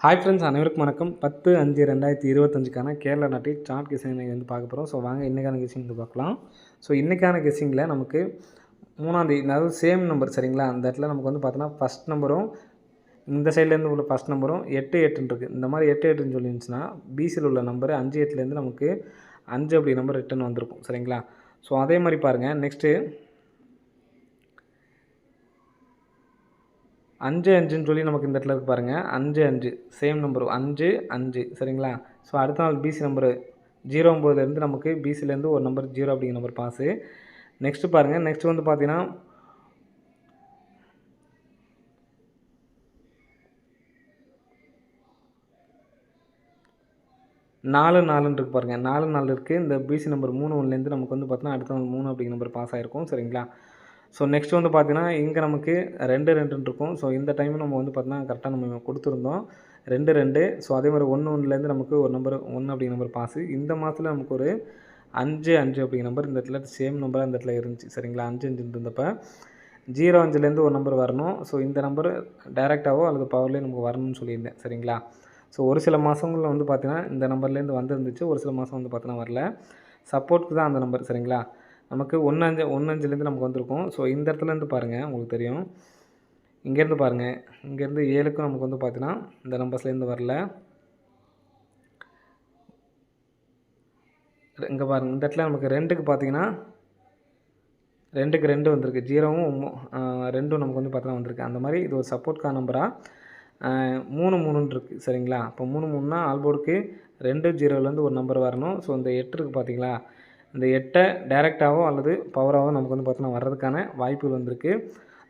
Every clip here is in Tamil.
ஹாய் ஃப்ரெண்ட்ஸ், அனைவருக்கும் வணக்கம். 10/5/2025க்கான கேரளா நாட்டில் சார்ட் கெஸ்ஸிங் வந்து பார்க்க போகிறோம். ஸோ வாங்க இன்றைக்கான கெஸ்ஸிங் வந்து பார்க்கலாம். ஸோ இன்றைக்கான கெஸ்ஸிங்கில் நமக்கு 3ஆம் தேதி, அதாவது சேம் நம்பர் சரிங்களா. அந்த இடத்துல நமக்கு வந்து பார்த்தோன்னா ஃபஸ்ட் நம்பரும் இந்த சைட்லேருந்து உள்ள ஃபஸ்ட் நம்பரும் 8 8ன்னு இருக்குது. இந்த மாதிரி 8 8ன்னு சொல்லிருந்துச்சுன்னா பிசியில் உள்ள நம்பர் 5 8லேருந்து நமக்கு 5 அப்படி நம்பர் ரிட்டன் வந்திருக்கும் சரிங்களா. ஸோ அதே மாதிரி பாருங்கள், நெக்ஸ்ட்டு 5 5ன்னு சொல்லி நமக்கு இந்த இடத்துல இருக்குது பாருங்கள். 5 5 சேம் நம்பர் 5 5 சரிங்களா. ஸோ அடுத்த நாள் பிசி நம்பரு 09லேருந்து நமக்கு பிசிலேருந்து ஒரு நம்பர் 0 அப்படிங்கிற நம்பர் பாஸு. நெக்ஸ்ட்டு பாருங்கள், நெக்ஸ்ட் வந்து பார்த்தீங்கன்னா 4 4ன்னு இருக்குது பாருங்கள். 4 4 இருக்குது. இந்த பிசி நம்பர் 3 1லேருந்து நமக்கு வந்து பார்த்தீங்கன்னா அடுத்த நாள் 3 அப்படிங்கிற நம்பர் பாஸ் ஆகிருக்கும் சரிங்களா. ஸோ நெக்ஸ்ட் வந்து பார்த்தீங்கன்னா இங்கே நமக்கு 2 2ன்னு இருக்கும். ஸோ இந்த டைம் நம்ம வந்து பார்த்தீங்கன்னா கரெக்டாக நம்ம கொடுத்துருந்தோம் 2 2. ஸோ அதே மாதிரி 1 1லேருந்து நமக்கு ஒரு நம்பர் 1 அப்படிங்கிற நம்பர் பாஸு. இந்த மாதத்தில் நமக்கு ஒரு 5 5 அப்படிங்கிற நம்பர் இந்த இடத்துல சேம் நம்பராக இந்த இடத்துல இருந்துச்சு சரிங்களா. 5 5 இருந்தப்போ 0 5லேருந்து ஒரு நம்பர் வரணும். ஸோ இந்த நம்பர் டைரெக்டாகவோ அல்லது பவர்லேயே நமக்கு வரணும்னு சொல்லியிருந்தேன் சரிங்களா. ஸோ ஒரு சில மாதங்களில் வந்து பார்த்தீங்கன்னா இந்த நம்பர்லேருந்து வந்துருந்துச்சு, ஒரு சில மாதம் வந்து பார்த்தீங்கன்னா வரல. சப்போர்ட்டுக்கு தான் அந்த நம்பர் சரிங்களா. நமக்கு 1 5 1 5லேருந்து நமக்கு வந்திருக்கும். ஸோ இந்த இடத்துலேருந்து பாருங்கள், உங்களுக்கு தெரியும். இங்கேருந்து பாருங்கள், இங்கேருந்து 7க்கும் நமக்கு வந்து பார்த்தீங்கன்னா இந்த நம்பர்ஸ்லேருந்து வரல. இங்கே பாருங்கள், இந்த இடத்துல நமக்கு 2க்கு பார்த்தீங்கன்னா 2க்கு 2 வந்திருக்கு. 0வும் 2ம் நமக்கு வந்து பார்த்தீங்கன்னா வந்திருக்கு. அந்த மாதிரி இது ஒரு சப்போர்ட்கான நம்பராக 3 3ன்னு இருக்குது சரிங்களா. இப்போ 3 3னா ஆல்போர்டுக்கு 2 0லேருந்து ஒரு நம்பர் வரணும். ஸோ இந்த 8 இருக்குது பார்த்தீங்களா, இந்த 8 டைரெக்டாகவோ அல்லது பவராகவோ நமக்கு வந்து பார்த்தீங்கன்னா வர்றதுக்கான வாய்ப்புகள் வந்திருக்கு.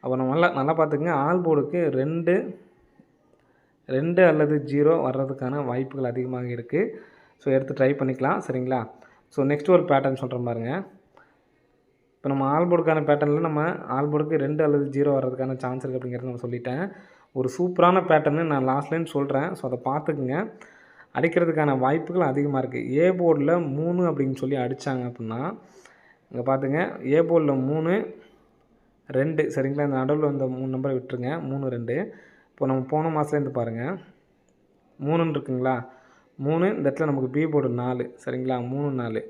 அப்போ நம்ம நல்லா பார்த்துக்குங்க, ஆல்போர்டுக்கு 2 2 அல்லது 0 வர்றதுக்கான வாய்ப்புகள் அதிகமாக இருக்குது. ஸோ எடுத்து ட்ரை பண்ணிக்கலாம் சரிங்களா. ஸோ நெக்ஸ்ட் ஒரு பேட்டர்ன் சொல்கிற பாருங்க. இப்போ நம்ம ஆல்போர்டுக்கான பேட்டர்னில் நம்ம ஆல்போர்டுக்கு 2 அல்லது 0 வர்றதுக்கான சான்ஸ் இருக்குது அப்படிங்கிறத நம்ம சொல்லிட்டேன். ஒரு சூப்பரான பேட்டர்னு நான் லாஸ்ட்லேன்னு சொல்கிறேன். ஸோ அதை பார்த்துக்குங்க, அடிக்கிறதுக்கான வாய்ப்புகள் அதிகமாக இருக்குது. ஏ போர்டில் 3 அப்படின்னு சொல்லி அடித்தாங்க அப்படின்னா இங்கே பார்த்துங்க, ஏ போர்டில் 3 2 சரிங்களா. இந்த நடுவில் இந்த 3 நம்பரை விட்டுருங்க, 3 2. இப்போ நம்ம போன மாதத்துலேருந்து பாருங்கள் 3ன்னு இருக்குங்களா. 3 இந்த இடத்துல நமக்கு பி போர்டு 4 சரிங்களா. 3 4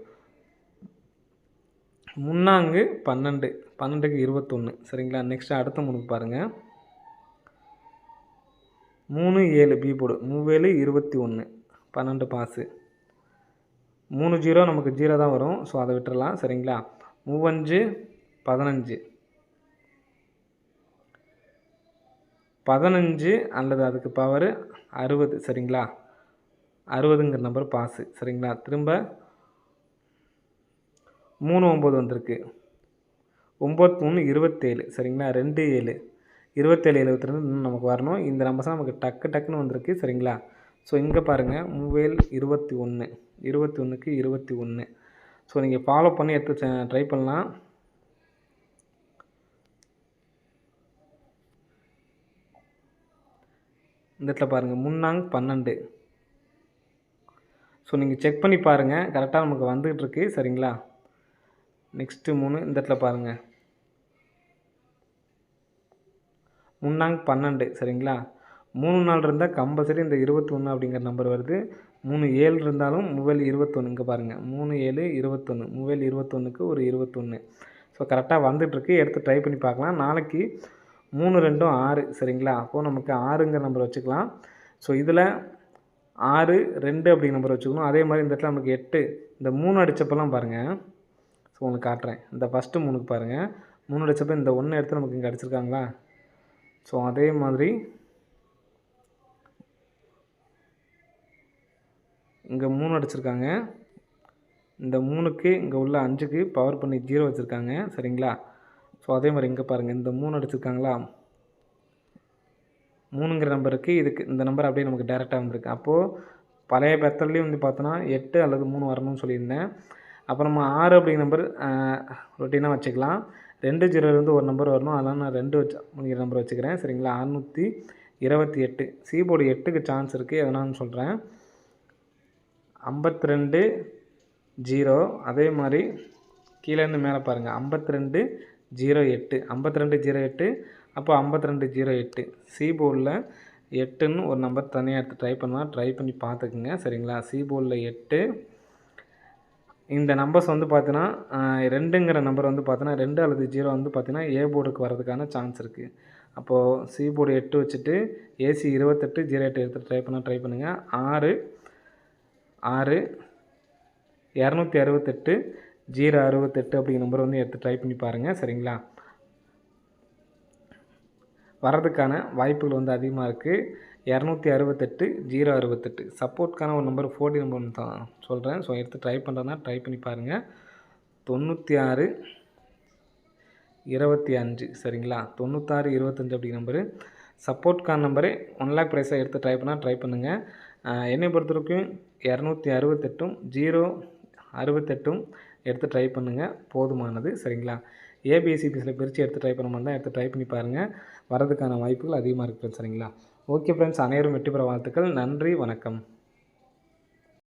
முன்னாங்கு 12 12க்கு 21 சரிங்களா. நெக்ஸ்ட்டு அடுத்த 3க்கு பாருங்கள், 3 7 பி போர்டு 3 7 21 12 பாஸு. 3 0 நமக்கு 0 தான் வரும். ஸோ அதை விட்டுறலாம் சரிங்களா. 3 5 15 அல்லது அதுக்கு பவர் 60 சரிங்களா. 60ங்கிற நம்பர் பாஸு சரிங்களா. திரும்ப 3 9 வந்திருக்கு. 9 3 27 சரிங்களா. 2 7 27 72 நமக்கு வரணும். இந்த நம்பர்ஸ் நமக்கு டக்குன்னு வந்திருக்கு சரிங்களா. ஸோ இங்கே பாருங்கள், 3 21 21க்கு 21. ஸோ நீங்கள் ஃபாலோ பண்ணி எடுத்து ட்ரை பண்ணலாம். இந்த இடத்துல பாருங்கள், முன்னாங்க 12. ஸோ நீங்கள் செக் பண்ணி பாருங்கள், கரெக்டாக நமக்கு வந்துகிட்டு இருக்கு சரிங்களா. நெக்ஸ்ட்டு 3 இந்த இடத்துல பாருங்கள், முன்னாங்க 12 சரிங்களா. 3 4 இருந்தால் கம்பல்சரி இந்த 21 அப்படிங்கிற நம்பர் வருது. 3 7 இருந்தாலும் 3 21. இங்கே பாருங்கள், 3 7 21 3 21க்கு ஒரு 21. ஸோ கரெக்டாக வந்துட்டுருக்கு, எடுத்து ட்ரை பண்ணி பார்க்கலாம். நாளைக்கு 3 2 6 சரிங்களா. அப்போது நமக்கு 6ங்கிற நம்பர் வச்சுக்கலாம். ஸோ இதில் 6 2 அப்படிங்கிற நம்பர் வச்சுக்கணும். அதே மாதிரி இந்த இடத்துல நமக்கு 8 இந்த 3 அடித்தப்பெல்லாம் பாருங்கள். ஸோ உங்களுக்கு காட்டுறேன், இந்த ஃபஸ்ட்டு 3க்கு பாருங்கள், 3 அடித்தப்போ இந்த 1 எடுத்து நமக்கு இங்கே அடிச்சிருக்காங்களா. ஸோ அதே மாதிரி இங்கே 3 அடிச்சிருக்காங்க. இந்த 3க்கு இங்கே உள்ள 5க்கு பவர் பண்ணி 0 வச்சுருக்காங்க சரிங்களா. ஸோ அதே மாதிரி இங்கே பாருங்கள், இந்த 3 அடிச்சிருக்காங்களா. 3ங்கிற நம்பருக்கு இதுக்கு இந்த நம்பர் அப்படியே நமக்கு டேரெக்டாக வந்திருக்கு. அப்போது பழைய பேத்தர்லேயும் வந்து பார்த்தோன்னா 8 அல்லது 3 வரணும்னு சொல்லியிருந்தேன். அப்போ நம்ம 6 அப்படிங்கிற நம்பர் ரொட்டீனாக வச்சுக்கலாம். 2 0லேருந்து ஒரு நம்பர் வரணும், அதனால் நான் 2 அப்படிங்கிற நம்பர் வச்சுக்கிறேன் சரிங்களா. 628 சி போர்டு 8க்கு சான்ஸ் இருக்குது, எதனான்னு சொல்கிறேன். 52 0 அதே மாதிரி கீழேருந்து மேலே பாருங்கள், 52 08 52 08. அப்போ 52 08 சி போர்டில் 8ன்னு ஒரு நம்பர் தனியாக எடுத்து ட்ரை பண்ணலாம். ட்ரை பண்ணி பார்த்துக்குங்க. சரிங்களா? சி போர்டில் 8. இந்த நம்பர்ஸ் வந்து பார்த்தீங்கன்னா 2ங்கிற நம்பர் வந்து பார்த்தீங்கன்னா 2 அல்லது 0 வந்து பார்த்தீங்கன்னா ஏ போர்டுக்கு வரதுக்கான சான்ஸ் இருக்குது. அப்போது சி போர்டு 8 வச்சுட்டு ஏசி 28 08 எடுத்து ட்ரை பண்ணுங்கள். 6 6 268 068 அப்படிங்கிற நம்பர் வந்து எடுத்து ட்ரை பண்ணி பாருங்கள். சரிங்களா? வரதுக்கான வாய்ப்புகள் வந்து அதிகமாக இருக்குது. 268 068 சப்போர்ட்கான ஒரு நம்பர் 40 நம்பர் தான் சொல்கிறேன். ஸோ எடுத்து ட்ரை பண்ணுறதுனா ட்ரை பண்ணி பாருங்கள். 96 25 சரிங்களா? 96 25 அப்படிங்கிற நம்பரு சப்போர்ட்கான நம்பரு 1 லேக் ப்ரைஸாக எடுத்து ட்ரை பண்ணால் ட்ரை பண்ணுங்கள். என்னை பொறுத்த வரைக்கும் 268ம் 068ம் எடுத்து ட்ரை பண்ணுங்கள். போதுமானது. சரிங்களா? ஏபிசிபிஸில் பிரித்து எடுத்து ட்ரை பண்ண மாதிரி தான் எடுத்து ட்ரை பண்ணி பாருங்கள். வரதுக்கான வாய்ப்புகள் அதிகமாக இருக்குது. சரிங்களா? ஓகே ஃப்ரெண்ட்ஸ், அனைவரும் வெற்றி பெற வாழ்த்துக்கள். நன்றி, வணக்கம்.